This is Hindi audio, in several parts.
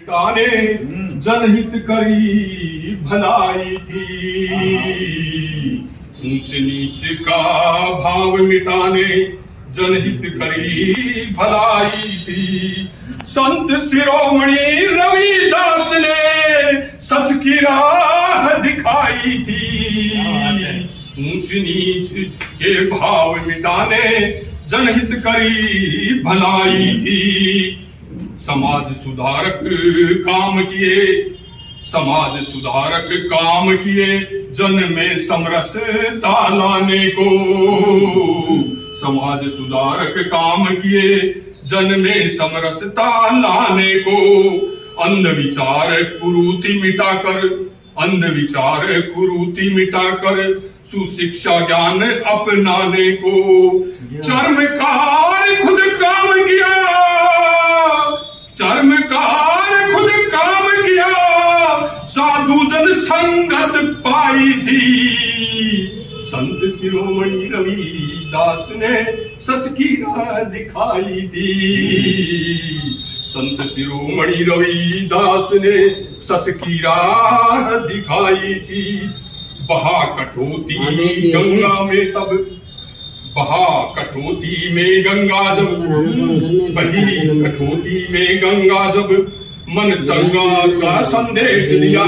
पिता ने जनहित करी भलाई थी। ऊंच नीच का भाव मिटाने जनहित करी भलाई थी। संत शिरोमणि रविदास ने सच की राह दिखाई थी। ऊंच नीच के भाव मिटाने जनहित करी भलाई थी। समाज सुधारक काम किए, समाज सुधारक काम किए, जन में समरसता लाने को। समाज सुधारक काम किए, जन में समरसता लाने को। अंधविचार कुरीति मिटाकर, अंधविचार कुरीति मिटाकर सुशिक्षा ज्ञान अपनाने को। चर्मकार खुद काम किया, चर्मकार खुद काम किया, साधु जन संगत पाई थी। संत शिरोमणि रविदास ने सच की राह दिखाई थी। संत शिरोमणि रविदास ने सच की राह दिखाई थी। बहा कठोती गंगा में तब, बहा कठोती में गंगा जब, बही कठोती में गंगा जब, मन चंगा का संदेश दिया।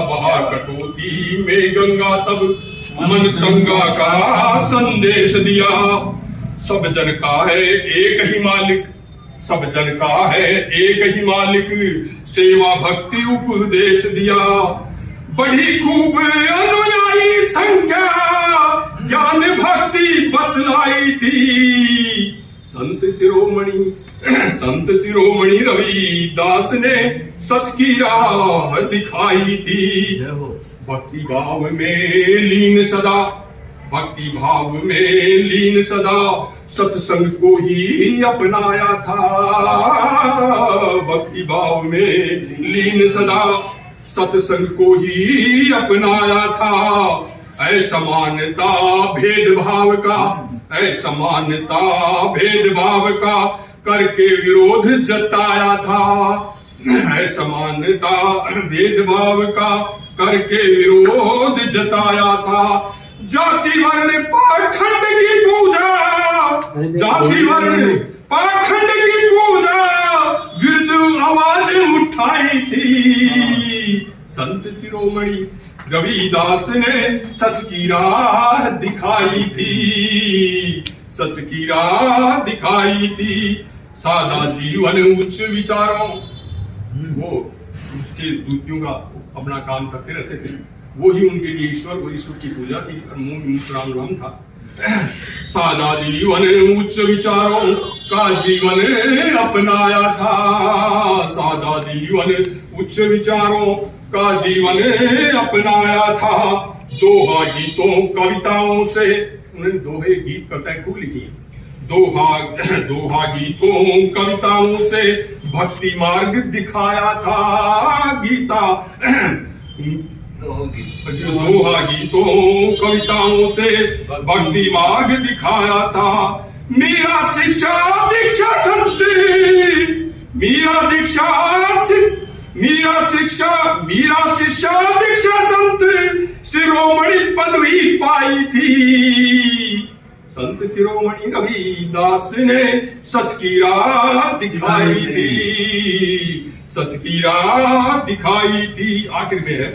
बहा कठोती में गंगा तब, मन चंगा का संदेश दिया। सब जन का है एक ही मालिक, सब जन का है एक ही मालिक, सेवा भक्ति उपदेश दिया। बड़ी खूब अनुयायी संख्या, ज्ञान भक्ति बतलाई थी। संत शिरोमणि रविदास ने सच की राह दिखाई थी। भक्ति भाव में लीन सदा, भक्ति भाव में लीन सदा, सत्संग को ही अपनाया था। भक्ति भाव में लीन सदा, सत्संग को ही अपनाया था। असमानता भेदभाव का, असमानता भेदभाव का करके विरोध जताया था। असमानता भेदभाव का करके विरोध जताया था। जाति वर्ण पाखंड की पूजा, जाति वर्ण पाखंड की पूजा विरुद्ध आवाज उठाई थी। संत शिरोमणि रविदास ने सच की राह दिखाई थी। सच की राह दिखाई थी। सादा जीवन उच्च विचारों, वो उसके दूतियों का अपना काम करते रहते थे। वो ही उनके लिए ईश्वर, वो ईश्वर की पूजा थी। और मुंह राम राम था। सादा जीवन उच्च विचारों का जीवन अपनाया था। सादा जीवन उच्च विचारों का जीवन अपनाया था। दोहा गीतों कविताओं से, उन्होंने दोहे गीत कविताएं खूब लिखी। दोहा गीतों कविताओं से भक्ति मार्ग दिखाया था। गीता दोहा गीतों कविताओं से भक्ति मार्ग दिखाया था। मेरा शिष्या दीक्षा संत, मेरा दीक्षा, मेरा शिष्या दीक्षा संत शिरोमणि पदवी पाई थी। संत शिरोमणि रविदास ने सच की राह दिखाई थी। सच की राह दिखाई थी। आखिर में है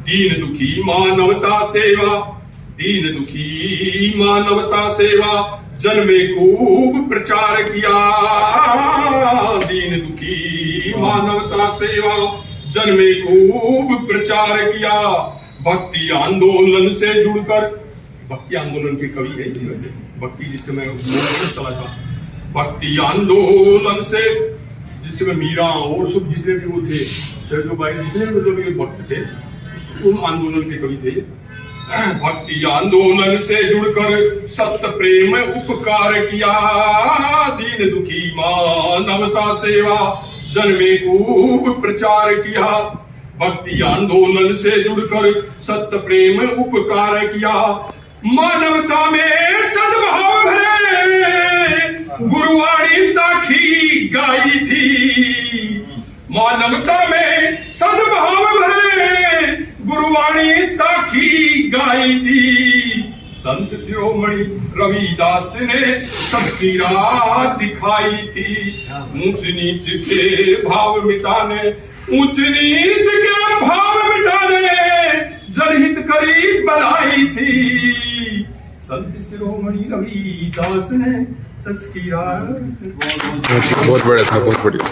दीन दुखी मानवता सेवा, दीन दुखी मानवता सेवा, जन में खूब प्रचार किया। दीन दुखी मानवता सेवा, जन में खूब प्रचार किया। भक्ति आंदोलन से जुड़कर, भक्ति आंदोलन के कवि है वैसे, भक्ति जिस समय चला था। भक्ति आंदोलन से जिस समय मीरा और सब जितने भी वो थे, सहजोबाई जितने भी मतलब ये भक्त थे, उन आंदोलन के कवि थे। भक्ति आंदोलन से जुड़कर सत्य प्रेम उपकार किया। दीन दुखी मानवता सेवा, जन में खूब प्रचार किया। भक्ति आंदोलन से जुड़कर सत्य प्रेम उपकार किया। मानवता में सद्भाव भरे गुरुवाणी साखी गाई थी। मानवता में सद्भाव भरे गुरुवाणी साखी गाई थी। संत शिरोमणि रविदास ने सबकी राह दिखाई थी। ऊंच नीच के भाव मिटाने, ऊंच नीच के भाव मिटाने जनहित करी बनाई थी। संत शिरोमणि रविदास ने सबकी राह। बहुत बड़ा था, बहुत बढ़िया।